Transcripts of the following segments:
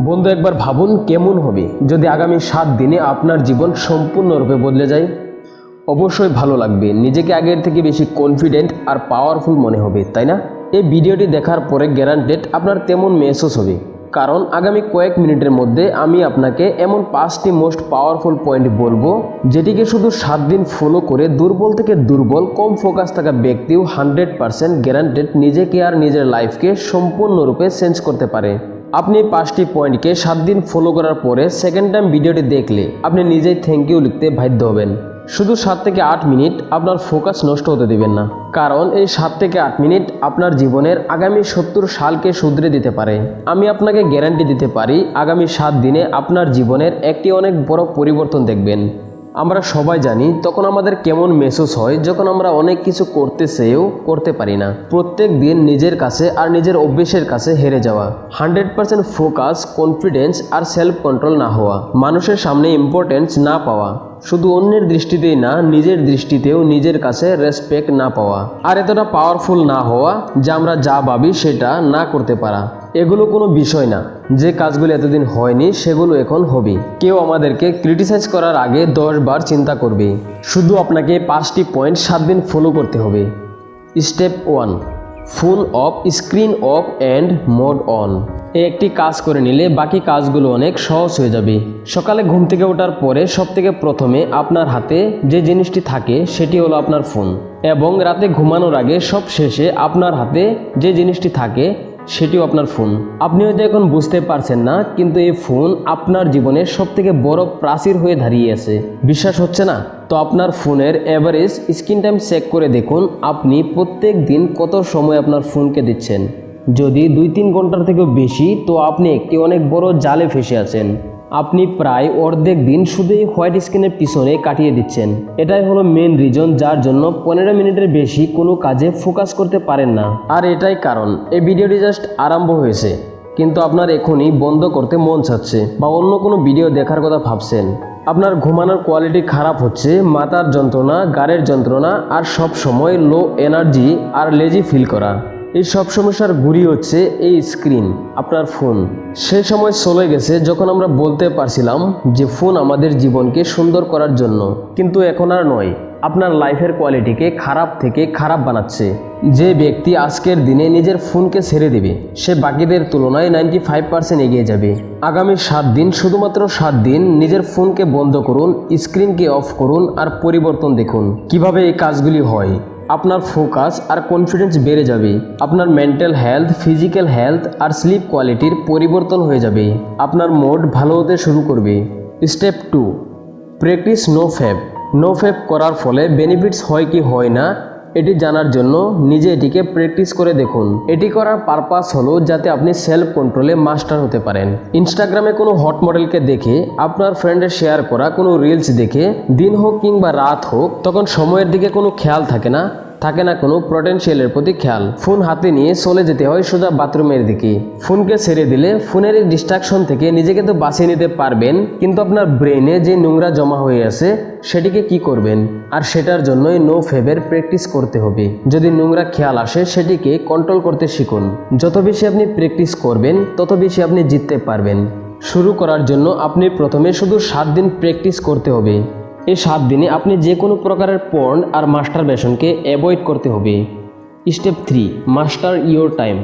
বন্ধু, একবার ভাবুন কেমন হবে যদি আগামী 7 দিনে আপনার জীবন সম্পূর্ণরূপে বদলে যায়। অবশ্যই ভালো লাগবে, নিজেকে আগের থেকে বেশি কনফিডেন্ট আর পাওয়ারফুল মনে হবে, তাই না? এই ভিডিওটি দেখার পরে গ্যারান্টেড আপনার তেমন মেসেজ হবে, কারণ আগামী কয়েক মিনিটের মধ্যে আমি আপনাকে এমন 5টি মোস্ট পাওয়ারফুল পয়েন্ট বলবো, যেটিকে শুধু 7 দিন ফলো করে দুর্বল থেকে দুর্বল কম ফোকাস থাকা ব্যক্তিও 100% গ্যারান্টেড নিজেকে আর নিজের লাইফকে সম্পূর্ণরূপে চেঞ্জ করতে পারে। আপনি 5টি পয়েন্টকে 7 দিন ফলো করার পরে সেকেন্ড টাইম ভিডিওটি দেখলে আপনি নিজেই থ্যাংক ইউ লিখতে বাধ্য হবেন। শুধু 7 থেকে 8 মিনিট আপনার ফোকাস নষ্ট হতে দিবেন না, কারণ এই 7 থেকে 8 মিনিট আপনার জীবনের আগামী 70 সালকে শুধরে দিতে পারে। আমি আপনাকে গ্যারান্টি দিতে পারি আগামী 7 দিনে আপনার জীবনের একটি অনেক বড় পরিবর্তন দেখবেন। আমরা সবাই জানি তখন আমাদের কেমন মেসেজ হয় যখন আমরা অনেক কিছু করতে চেয়েও করতে পারি না। প্রত্যেক দিন নিজের কাছে আর নিজের অভ্যেসের কাছে হেরে যাওয়া, 100% ফোকাস, কনফিডেন্স আর সেলফ কন্ট্রোল না হওয়া, মানুষের সামনে ইম্পর্টেন্স না পাওয়া, শুধু অন্যের দৃষ্টিতেই না নিজের দৃষ্টিতেও নিজের কাছে রেসপেক্ট না পাওয়া, আর এতটা পাওয়ারফুল না হওয়া যে আমরা যা ভাবি সেটা না করতে পারা। এগুলো কোনো বিষয় না, যে কাজগুলো এতদিন হয়নি সেগুলো এখন হবে। কেউ আমাদেরকে ক্রিটিসাইজ করার আগে 10 বার চিন্তা করবে। শুধু আপনাকে 5টি পয়েন্ট 7 দিন ফলো করতে হবে। Step 1, phone off, screen off and mode on. এই একটি কাজ করে নিলে বাকি কাজগুলো অনেক সহজ হয়ে যাবে। সকালে ঘুম থেকে ওঠার পরে সবথেকে প্রথমে আপনার হাতে যে জিনিসটি থাকে সেটি হলো আপনার ফোন, এবং রাতে ঘুমানোর আগে সব শেষে আপনার হাতে যে জিনিসটি থাকে সেটিও আপনার ফোন। আপনি হয়তো এখন বুঝতে পারছেন না, কিন্তু এই ফোন আপনার জীবনের সবথেকে বড় প্রাচীর হয়ে দাঁড়িয়ে আছে। বিশ্বাস হচ্ছে না? তো আপনার ফোনের এভারেজ স্ক্রিন টাইম চেক করে দেখুন আপনি প্রত্যেক দিন কত সময় আপনার ফোনকে দিচ্ছেন। যদি 2-3 ঘন্টার থেকেও বেশি, তো আপনি একটি অনেক বড় জালে ফেসে আছেন। আপনি প্রায় অর্ধেক দিন শুধু এই হোয়াইট স্ক্রিনের পিছনে কাটিয়ে দিচ্ছেন। এটাই হলো মেন রিজন যার জন্য 15 মিনিটের বেশি কোনো কাজে ফোকাস করতে পারেন না। আর এটাই কারণ এই ভিডিওটি জাস্ট আরম্ভ হয়েছে, কিন্তু আপনার এখনই বন্ধ করতে মন চাচ্ছে বা অন্য কোনো ভিডিও দেখার কথা ভাবছেন। আপনার ঘুমানোর কোয়ালিটি খারাপ হচ্ছে, মাথার যন্ত্রণা, গাড়ের যন্ত্রণা, আর সব সময় লো এনার্জি আর লেজি ফিল করা। এই সব সমস্যার গুড়ি হচ্ছে এই স্ক্রিন, আপনার ফোন। সে সময় চলে গেছে যখন আমরা বলতে পারছিলাম যে ফোন আমাদের জীবনকে সুন্দর করার জন্য, কিন্তু এখন আর নয়। আপনার লাইফের কোয়ালিটিকে খারাপ থেকে খারাপ বানাচ্ছে। যে ব্যক্তি আজকের দিনে নিজের ফোনকে ছেড়ে দিবে সে বাকিদের তুলনায় 95% এগিয়ে যাবে। আগামী 7 দিন, শুধুমাত্র 7 দিন নিজের ফোনকে বন্ধ করুন, স্ক্রিনকে অফ করুন আর পরিবর্তন দেখুন। কিভাবে এই কাজগুলি হয়। আপনার ফোকাস আর কনফিডেন্স বেড়ে যাবে, আপনার মেন্টাল হেলথ, ফিজিক্যাল হেলথ আর স্লিপ কোয়ালিটির পরিবর্তন হয়ে যাবে, আপনার মুড ভালো হতে শুরু করবে। Step 2, practice no fap. No fap করার ফলে বেনিফিটস হয় কি হয় না এটি জানার জন্য নিজে এটিকে প্র্যাকটিস করে দেখুন। এটি করার পারপাস হলো যাতে আপনি সেলফ কন্ট্রোলে মাস্টার হতে পারেন। ইনস্টাগ্রামে কোনো হট মডেলকে দেখে, আপনার ফ্রেন্ডের শেয়ার করা কোনো রিলস দেখে, দিন হোক কিংবা রাত হোক, তখন সময়ের দিকে কোনো খেয়াল থাকে না কোনো পটেনশিয়ালের প্রতি খেয়াল। ফোন হাতে নিয়ে চলে যেতে হয় সোজা বাথরুমের দিকে। ফোনকে ছেড়ে দিলে ফোনের এই ডিস্ট্রাকশন থেকে নিজেকে তো বাঁচিয়ে নিতে পারবেন, কিন্তু আপনার ব্রেনে যে নোংরা জমা হয়ে আছে সেটিকে কি করবেন? আর সেটার জন্যই নো ফেবের প্র্যাকটিস করতে হবে। যদি নোংরা খেয়াল আসে সেটিকে কন্ট্রোল করতে শিখুন। যত বেশি আপনি প্র্যাকটিস করবেন তত বেশি আপনি জিততে পারবেন। শুরু করার জন্য আপনি প্রথমে শুধু 7 দিন প্র্যাকটিস করতে হবে। এই 7 দিনে আপনি যে কোনো প্রকারের পর্ন আর মাস্টারবেশনকে অ্যাভয়েড করতে হবে। Step 3, master your time.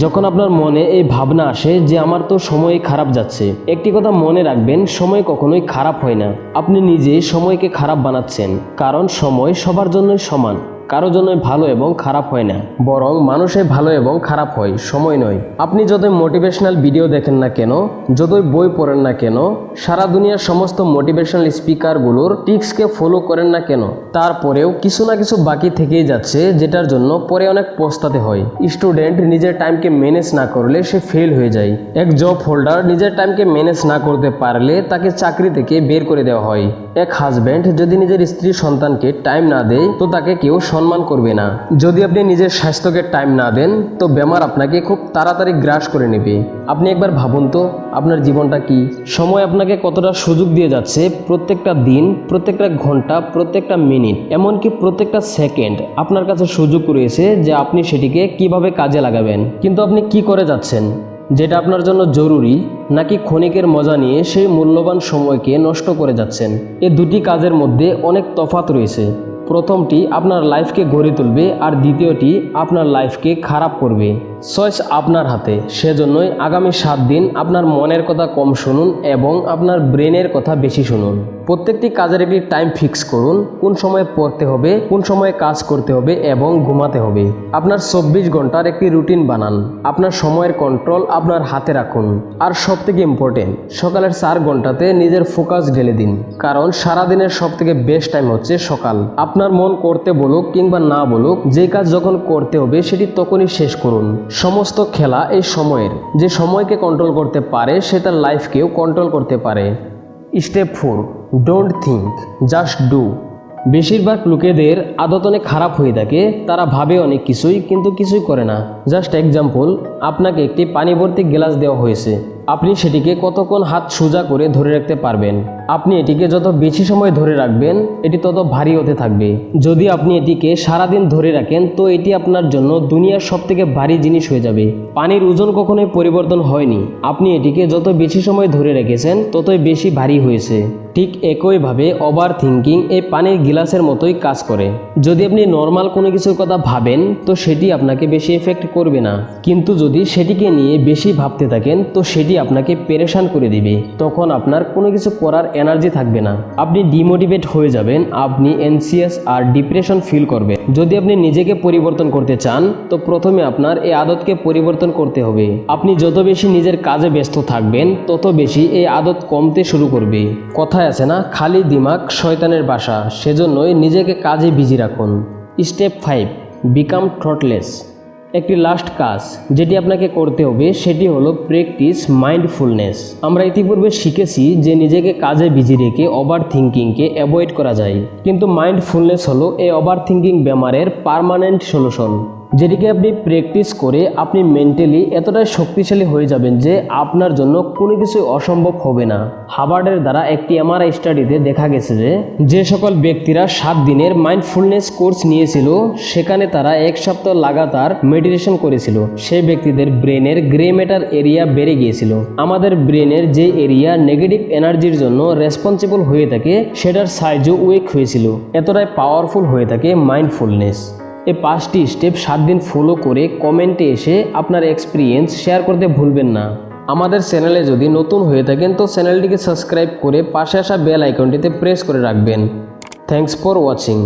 যখন আপনার মনে এই ভাবনা আসে যে আমার তো সময় খারাপ যাচ্ছে, একটি কথা মনে রাখবেন, সময় কখনোই খারাপ হয় না। আপনি নিজে সময়কে খারাপ বানাচ্ছেন, কারণ সময় সবার জন্যই সমান। কারো জন্যই ভালো এবং খারাপ হয় না, বরং মানুষের ভালো এবং খারাপ হয়, সময় নয়। আপনি যতই মোটিভেশনাল ভিডিও দেখেন না কেন, যতই বই পড়েন না কেন, সারা দুনিয়ার সমস্ত মোটিভেশনাল স্পিকারগুলোর টিপসকে ফলো করেন না কেন, তারপরেও কিছু না কিছু বাকি থেকেই যাচ্ছে, যেটার জন্য পরে অনেক পস্তাতে হয়। স্টুডেন্ট নিজের টাইমকে ম্যানেজ না করলে সে ফেল হয়ে যায়। এক জব হোল্ডার নিজের টাইমকে ম্যানেজ না করতে পারলে তাকে চাকরি থেকে বের করে দেওয়া হয়। এক হাজব্যান্ড যদি নিজের স্ত্রী সন্তানকে টাইম না দেয় তো তাকে কেউ সম্মান করবে না। যদি আপনি নিজের স্বাস্থ্যকে টাইম না দেন তো বেমার আপনাকে খুব তাড়াতাড়ি গ্রাস করে নেবে। আপনি একবার ভাবুন তো আপনার জীবনটা কি? সময় আপনাকে কতটা সুযোগ দিয়ে যাচ্ছে। প্রত্যেকটা দিন, প্রত্যেকটা ঘন্টা, প্রত্যেকটা মিনিট, এমনকি প্রত্যেকটা সেকেন্ড আপনার কাছে সুযোগ রয়েছে যে আপনি সেটিকে কিভাবে কাজে লাগাবেন। কিন্তু আপনি কি করে যাচ্ছেন? যেটা আপনার জন্য জরুরি, নাকি ক্ষণিকের মজা নিয়ে সেই মূল্যবান সময়কে নষ্ট করে যাচ্ছেন? এই দুটি কাজের মধ্যে অনেক তফাৎ রয়েছে। প্রথমটি আপনার লাইফকে গড়ে তুলবে আর দ্বিতীয়টি আপনার লাইফকে খারাপ করবে। চয়েস আপনার হাতে। সেজন্যই আগামী 7 দিন আপনার মনের কথা কম শুনুন এবং আপনার ব্রেনের কথা বেশি শুনুন। প্রত্যেকটি কাজের একটি টাইম ফিক্স করুন, কোন সময়ে পড়তে হবে, কোন সময়ে কাজ করতে হবে এবং ঘুমাতে হবে। আপনার 24 ঘন্টার একটি রুটিন বানান। আপনার সময়ের কন্ট্রোল আপনার হাতে রাখুন। আর সবথেকে ইম্পর্টেন্ট, সকালের 4 ঘন্টাতে নিজের ফোকাস ঢেলে দিন, কারণ সারাদিনের সবথেকে বেস্ট টাইম হচ্ছে সকাল। আপনার মন করতে বলুক কিংবা না বলুক, যে কাজ যখন করতে হবে সেটি তখনই শেষ করুন। সমস্ত খেলা এই সময়ের। যে সময়কে কন্ট্রোল করতে পারে সে তার লাইফকেও কন্ট্রোল করতে পারে। Step 4, don't think, just do. বেশিরভাগ লোকেদের আদত অনেক খারাপ হয়ে থাকে। তারা ভাবে অনেক কিছুই, কিন্তু কিছুই করে না। জাস্ট এক্সাম্পল, আপনাকে একটি পানি ভর্তি গ্লাস দেওয়া হয়েছে। আপনি সেটিকে কতক্ষণ হাত সোজা করে ধরে রাখতে পারবেন? আপনি এটিকে যত বেশি সময় ধরে রাখবেন, এটি তত ভারী হতে থাকবে। যদি আপনি এটিকে সারাদিন ধরে রাখেন, তো এটি আপনার জন্য দুনিয়ার সবথেকে ভারী জিনিস হয়ে যাবে। পানির ওজন কখনোই পরিবর্তন হয়নি। আপনি এটিকে যত বেশি সময় ধরে রেখেছেন, ততই বেশি ভারী হয়েছে। ঠিক একইভাবে ওভার থিঙ্কিং এই পানির গ্লাসের মতোই কাজ করে। যদি আপনি নর্মাল কোনো কিছুর কথা ভাবেন, তো সেটি আপনাকে বেশি এফেক্ট করবে না। কিন্তু যদি সেটিকে নিয়ে বেশি ভাবতে থাকেন, তো সেটি আপনাকে পেরেশান করে দিবে। তখন আপনার কোনো কিছু করার এনার্জি থাকবে না। আপনি ডিমোটিভেট হয়ে যাবেন, আপনি এনসিয়াস আর ডিপ্রেশন ফিল করবেন। যদি আপনি নিজেকে পরিবর্তন করতে চান, তো প্রথমে আপনার এই আদতকে পরিবর্তন করতে হবে। আপনি যত বেশি নিজের কাজে ব্যস্ত থাকবেন, তত বেশি এই আদত কমতে শুরু করবে। কথায় আছে না, খালি দিমাগ শয়তানের বাসা। সেজন্যই নিজেকে কাজে বিজি রাখুন। Step 5, become thoughtless. একটি লাস্ট কাজ যেটি আপনাকে করতে হবে সেটি হলো প্র্যাকটিস মাইন্ডফুলনেস। আমরা ইতিপূর্বে শিখেছি যে নিজেকে কাজে বিজি রেখে ওভার থিঙ্কিংকে অ্যাভয়েড করা যায়, কিন্তু মাইন্ডফুলনেস হলো এই ওভার থিঙ্কিং বেমারের পার্মানেন্ট সলিউশন। যেটিকে আপনি প্র্যাকটিস করে আপনি মেন্টালি এতটাই শক্তিশালী হয়ে যাবেন যে আপনার জন্য কোনো কিছু অসম্ভব হবে না। হার্ভার্ডের দ্বারা একটি এমআরআই স্টাডিতে দেখা গেছে যে সকল ব্যক্তিরা 7 দিনের মাইন্ডফুলনেস কোর্স নিয়েছিল, সেখানে তারা 1 সপ্তাহ লাগাতার মেডিটেশন করেছিল, সেই ব্যক্তিদের ব্রেনের গ্রে ম্যাটার এরিয়া বেড়ে গিয়েছিল। আমাদের ব্রেনের যে এরিয়া নেগেটিভ এনার্জির জন্য রেসপন্সিবল হয়ে থাকে, সেটার সাইজও উইক হয়েছিল। এতটাই পাওয়ারফুল হয়ে থাকে মাইন্ডফুলনেস। এই 5টি স্টেপ 7 দিন ফলো করে কমেন্টে এসে আপনার এক্সপিরিয়েন্স শেয়ার করতে ভুলবেন না। আমাদের চ্যানেলে যদি নতুন হয়ে থাকেন, তো চ্যানেলটিকে সাবস্ক্রাইব করে পাশে আসা বেল আইকনটিতে প্রেস করে রাখবেন। Thanks for watching.